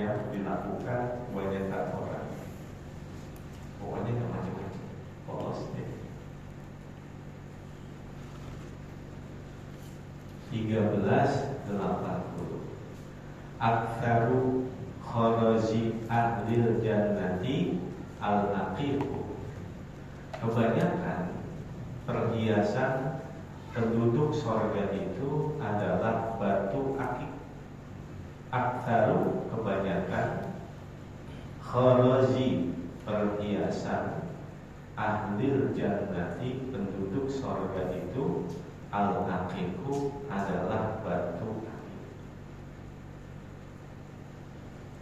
yang dilakukan kebanyakan orang. Pokoknya nggak macam-macam, polos deh. 1380. Aktsaru kharaji ahlil jannati al-aqiqu. Kebanyakan perhiasan penduduk surga itu adalah batu akik. Aktsaru kebanyakan, kharaji perhiasan, ahlil jannati penduduk surga itu al-aqiqu adalah batu akik.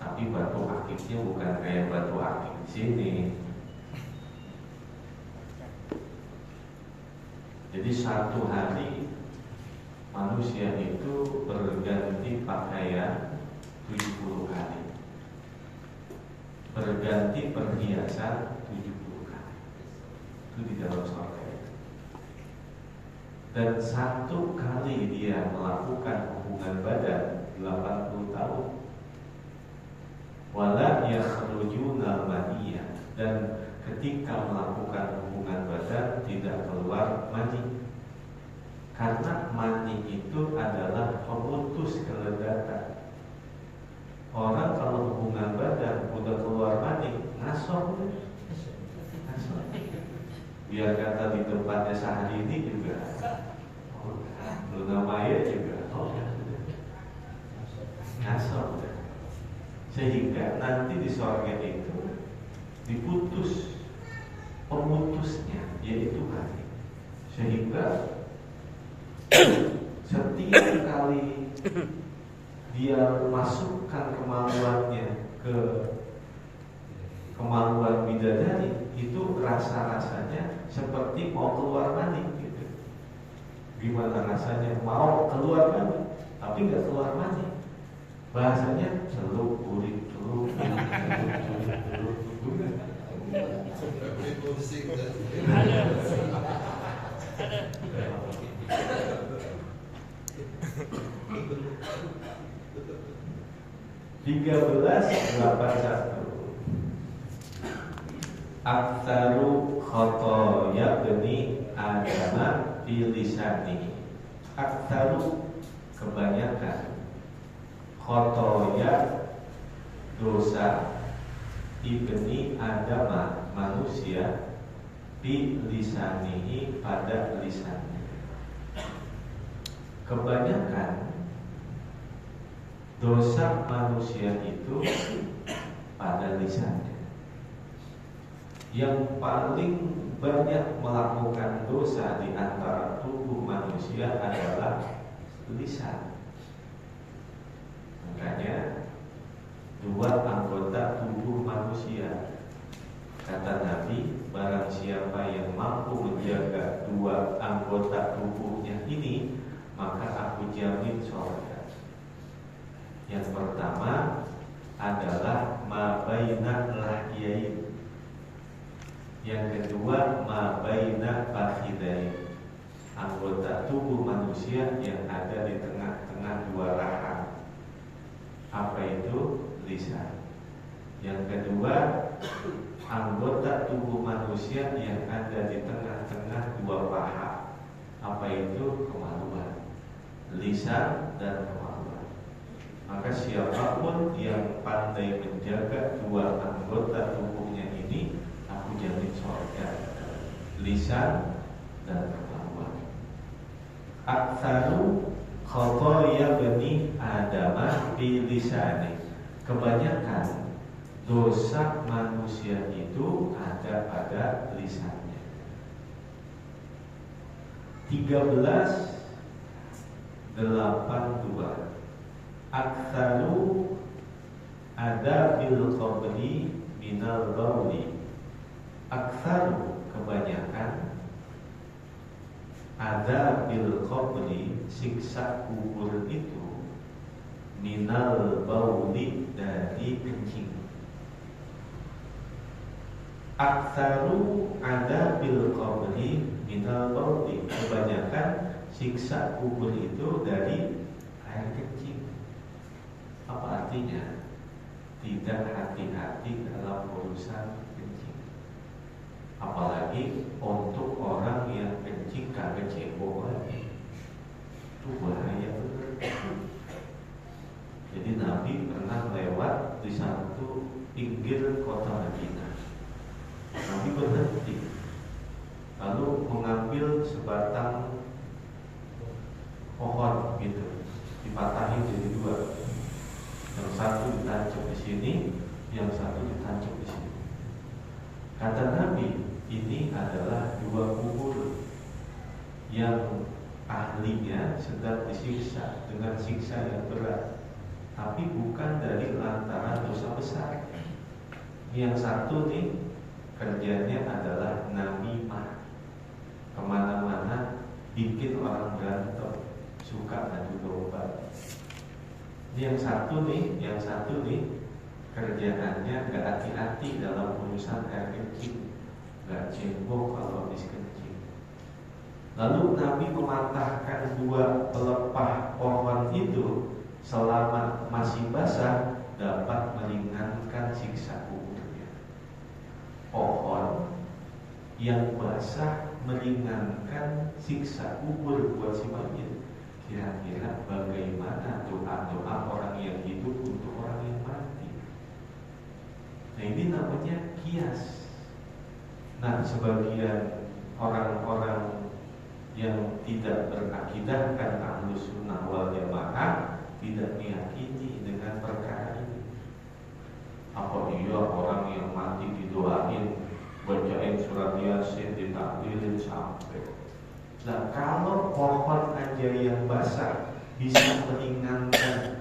Tapi batu akiknya bukan kayak batu akik di sini. Jadi satu hari manusia itu berganti pakaian 70 kali, berganti perhiasan 70 kali. Itu di dalam surga. Dan satu kali dia melakukan hubungan badan 80 tahun. Wala yakhrujuna maniyah, dan ketika melakukan hubungan badan tidak keluar mani. Karena mani itu adalah pemutus kelezatan. Orang kalau hubungan badan udah keluar mani, ngasor. Biar kata di tempatnya Syahrini juga, Luna Maya juga, ngasor. Sehingga nanti di surga itu diputus pemutusnya, yaitu mani. Sehingga setiap kali dia masukkan kemaluannya ke kemaluan bidadari, itu rasa-rasanya seperti mau keluar mani gitu. Gimana rasanya mau keluar mani tapi nggak keluar mani? Bahasanya celup urik, celup urik, celup urik. Tiga belas 81. Aktsaru khotoya bani Adama fi lisani. Aktsaru kebanyakan, khotoya dosa, ibni Adama manusia, fi lisanihi pada lisannya. Kebanyakan dosa manusia itu pada lisannya. Yang paling banyak melakukan dosa di antara tubuh manusia adalah lisan. Makanya dua anggota tubuh manusia, kata Nabi, barang siapa yang mampu menjaga dua anggota tubuhnya ini, maka aku jamin surga. Yang pertama adalah ma baina lahyain. Yang kedua ma baina fakhidain. Anggota tubuh manusia yang ada di tengah-tengah dua rahang. Apa itu? Lisan. Yang kedua, anggota tubuh manusia yang ada di tengah-tengah dua paha. Apa itu? Kemaluan. Lisan dan kemaluan. Maka siapapun yang pandai menjaga dua anggota tubuhnya ini, aku jamin surga. Lisan dan kemaluan. Aktsaru khotoya bani Adama fi lisani. Kebanyakan dosa manusia itu ada pada lisannya. 1382. Aktsaru ada bil qabri minal bauli. Aktsaru kebanyakan, ada bil qabri siksa kubur itu, minal bauli dari kencing. Aktsaru ada bil qabri minal bauli, kebanyakan siksa kubur itu dari air kencing. Apa artinya? tidak hati-hati dalam urusan kencing. Apalagi untuk orang yang kencing kagak cebok lagi, itu bahaya benar. Jadi Nabi pernah lewat di satu pinggir kota Madinah. Nabi berhenti, lalu mengambil sebatang pohon gitu, dipatahin jadi dua. Yang satu ditancap di sini, yang satu ditancap di sini. Kata Nabi, ini adalah dua kubur yang ahlinya sedang disiksa dengan siksa yang berat, tapi bukan dari lantaran dosa besar. Yang satu nih kerjanya adalah namimah, kemana-mana bikin orang berantem, suka adu domba. Yang satu nih kerjaannya gak hati-hati dalam urusan air kencing, gak cebok kalau habis kencing. Lalu Nabi mematahkan dua pelepah pohon itu selama masih basah, dapat meringankan siksa kuburnya. Pohon yang basah meringankan siksa kubur buat si mayit. Kira-kira bagaimana doa-doa orang yang hidup untuk orang yang mati? Nah, ini namanya kias. Nah, sebagian orang-orang yang tidak berakidahkan Ahlus Sunnah wal Jamaah tidak meyakini dengan perkara ini. Apa iya orang yang mati didoain, bacain surat Yasin, ditakdirin sampai. Nah, kalau pohon aja yang basah bisa meringankan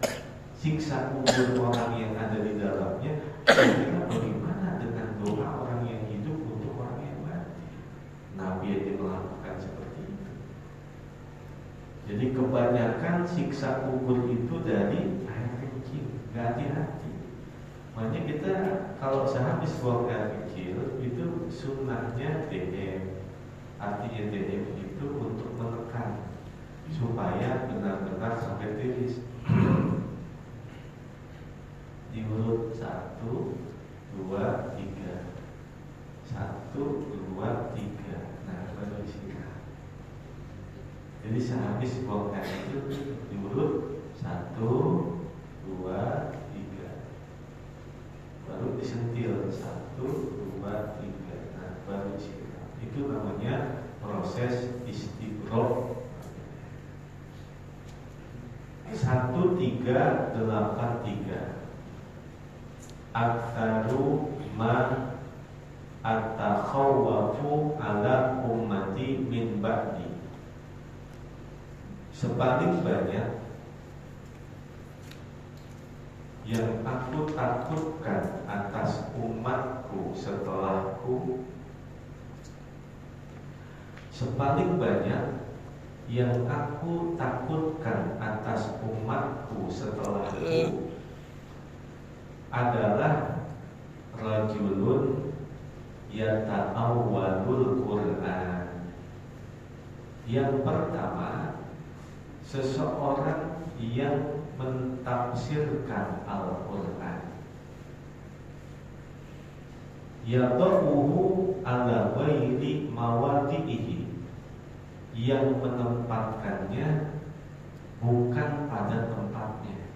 siksa kubur orang yang ada di dalamnya, kira-kira bagaimana dengan doa orang yang hidup untuk orang yang mati? Nabi aja melakukan seperti itu. Jadi kebanyakan siksa kubur itu dari air kencing, gak hati-hati. Makanya kita kalau sehabis buang air kecil itu sunnahnya DM. Artinya DM itu untuk menekan supaya benar-benar sampai tiris. Diurut 1, 2, 3, 1, 2, 3. Nah, baru disikat. Jadi sehabis buang air itu diurut 1, 2, 3. Baru disentil 1, 2, 3. Nah, baru disikat. Itu namanya proses istibroq. 1383. Aktsaru ma atakhawwafu ala ummati min ba'di. Sepaling banyak yang aku takutkan atas umatku setelahku, sepaling banyak yang aku takutkan atas umatku setelahku adalah rajulun yata'awwalul Qur'an. Yang pertama, seseorang yang mentafsirkan Al-Qur'an, yada'uhu ala ghairi mawadi'ihi, yang menempatkannya bukan pada tempatnya.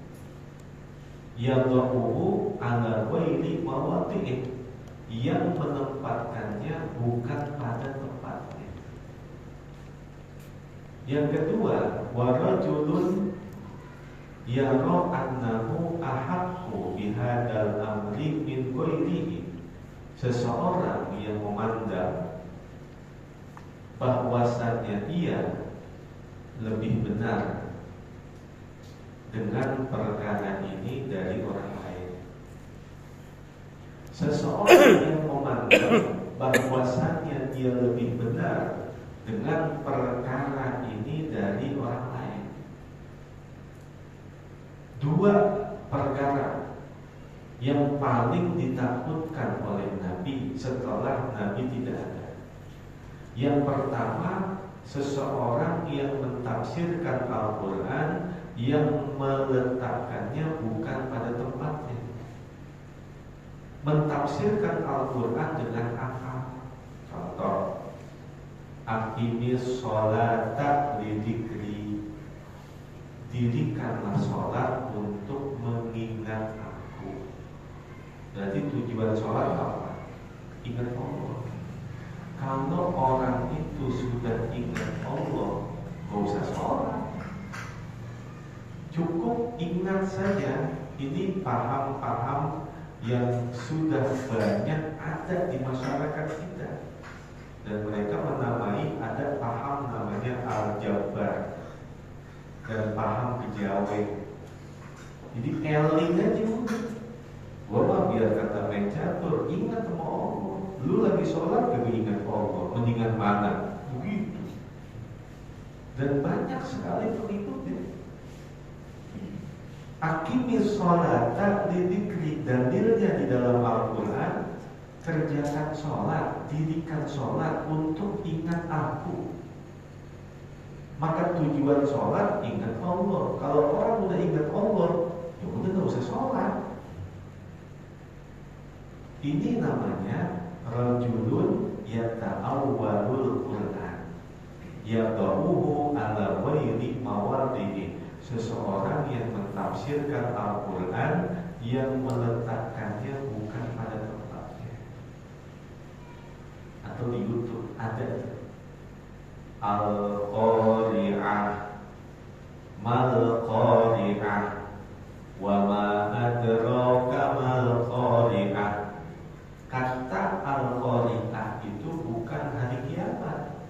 Yada'uhu ala ghairi mawadi'ihi, yang menempatkannya bukan pada tempatnya. Yang kedua, warajulun yara annahu ahaqqu bihadzal amri min ghairihi, seseorang yang memandang bahwasannya ia lebih benar dengan perkara ini dari orang lain. Seseorang yang memandang bahwasannya dia lebih benar dengan perkara ini dari orang lain. Dua perkara yang paling ditakutkan oleh Nabi setelah Nabi tidak ada. Yang pertama, seseorang yang mentafsirkan Al-Quran yang meletakkannya bukan pada tempatnya. mentafsirkan Al-Quran dengan akal. Contoh, aqimis sholata lidzikri, dirikanlah sholat untuk mengingat aku. Berarti tujuan sholat apa? Ingat Allah. Kalau orang itu sudah ingat Allah, gak usah sholat, cukup ingat saja. Ini paham-paham yang sudah banyak ada di masyarakat kita, dan mereka menamai, ada paham namanya Al-Jabar dan paham kejawen. Jadi eling aja udah. Gua mah biar kata main catur, ingat sama Allah. Lu lagi sholat gak ingat Allah, mendingan mana? Begitu. Dan banyak sekali pengikutnya. Aqimis sholata lidzikri, dalilnya di dalam Al-Quran, kerjakan sholat, dirikan sholat untuk ingat aku. Maka tujuan sholat ingat Allah. Kalau orang udah ingat Allah, ya udah gak usah sholat. Ini namanya rajulun yata'awwalul Quran yada'uhu ala ghairi mawadhihi, seseorang yang mentafsirkan Al-Quran yang meletakkannya bukan pada tempatnya. Atau di YouTube ada Al-Qari'ah, mal Qari'ah, wa ma adraka mal Qari'ah. Kata Al-Qari'ah itu bukan hari kiamat.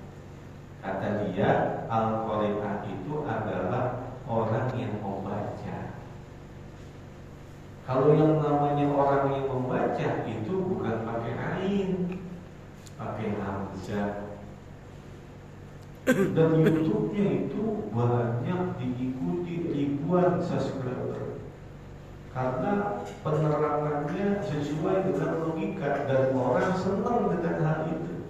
Kata dia, Al-Qari'ah itu adalah orang yang membaca. Kalau yang namanya orang yang membaca itu bukan pakai ain, pakai hamzah. Dan YouTube-nya itu banyak diikuti ribuan subscriber, karena penerangannya sesuai dengan logika dan orang senang dengan hal itu.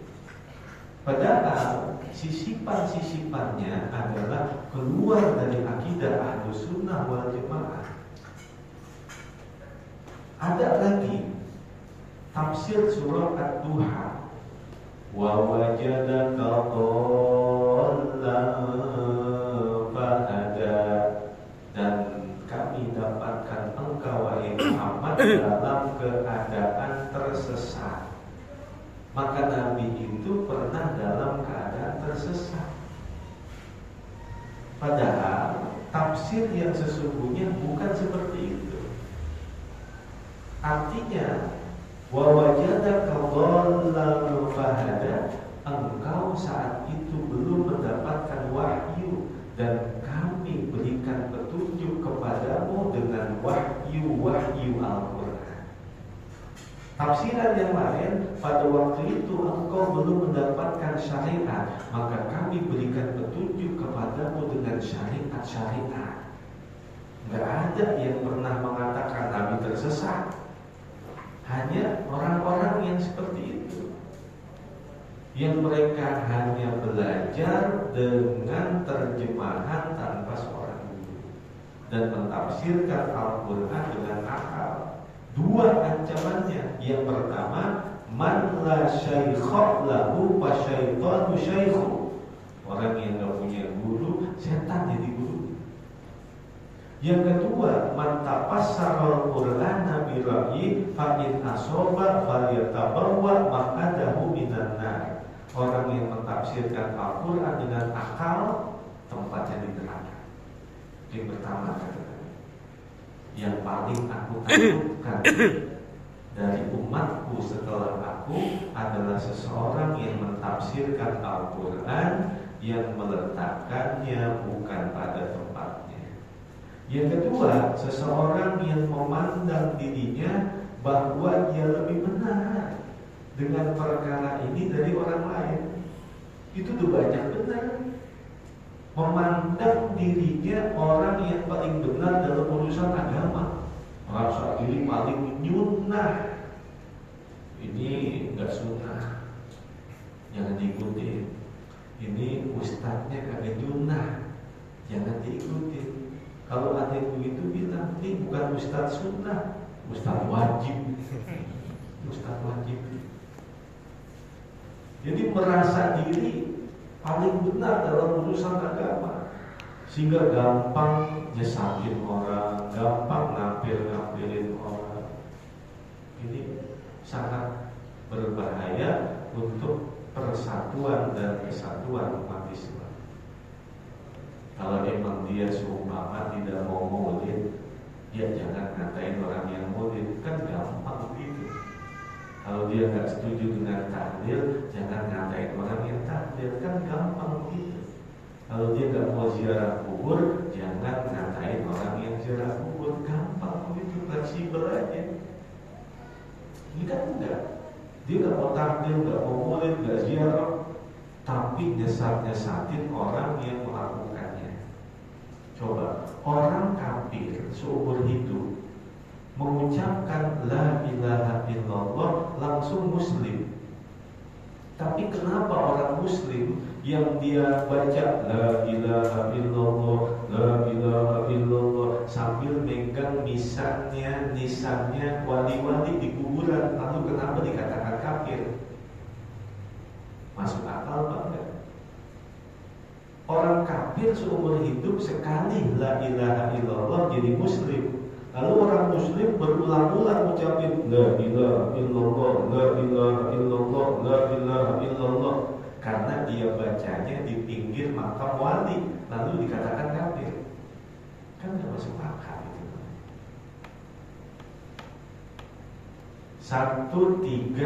Padahal sisipan-sisipannya adalah keluar dari akidah Ahlus Sunnah wal Jamaah. Ada lagi tafsir surah Ad-Duha, wa wajadaka dhallan fahada, dan kami dapatkan engkau wahai Muhammad dalam keadaan tersesat. Maka Nabi itu pernah dalam keadaan tersesat. Padahal tafsir yang sesungguhnya bukan seperti itu. Artinya, wa wajadaka dhallan fahada, engkau saat itu belum mendapatkan wahyu dan kami berikan petunjuk kepadamu dengan wahyu Al-Quran. Tafsiran yang lain, pada waktu itu engkau belum mendapatkan syariat, maka kami berikan petunjuk kepadamu dengan syariat. Nggak ada yang pernah mengatakan Nabi tersesat. Hanya orang-orang yang seperti itu, yang mereka hanya belajar dengan terjemahan tanpa seorang guru dan mentafsirkan Al-Quran dengan akal. Dua ancamannya. Yang pertama, man la syaikha lahu fa syaitanu syaikhu. Orang yang gak punya guru, setan jadi guru. Yang kedua, man tafassara al-Qur'ana bi ra'yi fa in asaba falyatabawwa maq'adahu minan nar. Orang yang mentafsirkan Al-Quran dengan akal, tempatnya di neraka. Yang pertama, yang paling aku takutkan dari umatku setelah aku adalah seseorang yang mentafsirkan Al-Quran yang meletakkannya bukan pada tempatnya. Yang kedua, seseorang yang memandang dirinya bahwa dia lebih benar dengan perkara ini dari orang lain. Itu tuh banyak benar. Memandang dirinya orang yang paling benar dalam urusan agama. Merasa diri paling nyunnah. Ini enggak sunnah, jangan diikuti. Ini ustadznya kagak nyunnah, jangan diikuti. Kalau ada yang begitu bilang, ini bukan ustadz sunnah, ustadz wajib. Ustaz wajib. Jadi merasa diri paling benar dalam urusan agama, sehingga gampang nyesatin orang, gampang ngapil-ngapilin orang. Ini sangat berbahaya untuk persatuan dan kesatuan umat Islam. Kalau emang dia seumpama tidak mau maulid, ya jangan ngatain orang yang maulid, kan gampang gitu. Kalau dia nggak setuju dengan tahlil, jangan ngatain orang yang tahlil, kan gampang gitu. Kalau dia nggak mau ziarah kubur, jangan ngatain orang yang ziarah kubur, gampang begitu, fleksibel aja. Ini kan enggak. Dia nggak mau tahlil, nggak mau maulid, nggak ziarah, tapi nyesat-nyesatin orang yang melakukannya. Coba, orang kafir seumur hidup mengucapkan la ilaha illallah langsung muslim. Tapi kenapa orang muslim yang dia baca la ilaha illallah, la ilaha illallah sambil megang nisannya wali-wali di kuburan, lalu kenapa dikatakan kafir? Masuk akal banget. Orang kafir seumur hidup sekali la ilaha illallah jadi muslim. Lalu orang muslim berulang-ulang ucapin la ilaha illallah, la ilaha illallah, la ilaha illallah, karena dia bacanya di pinggir makam wali, lalu dikatakan kafir. Kan gak masuk akal itu. 1, 3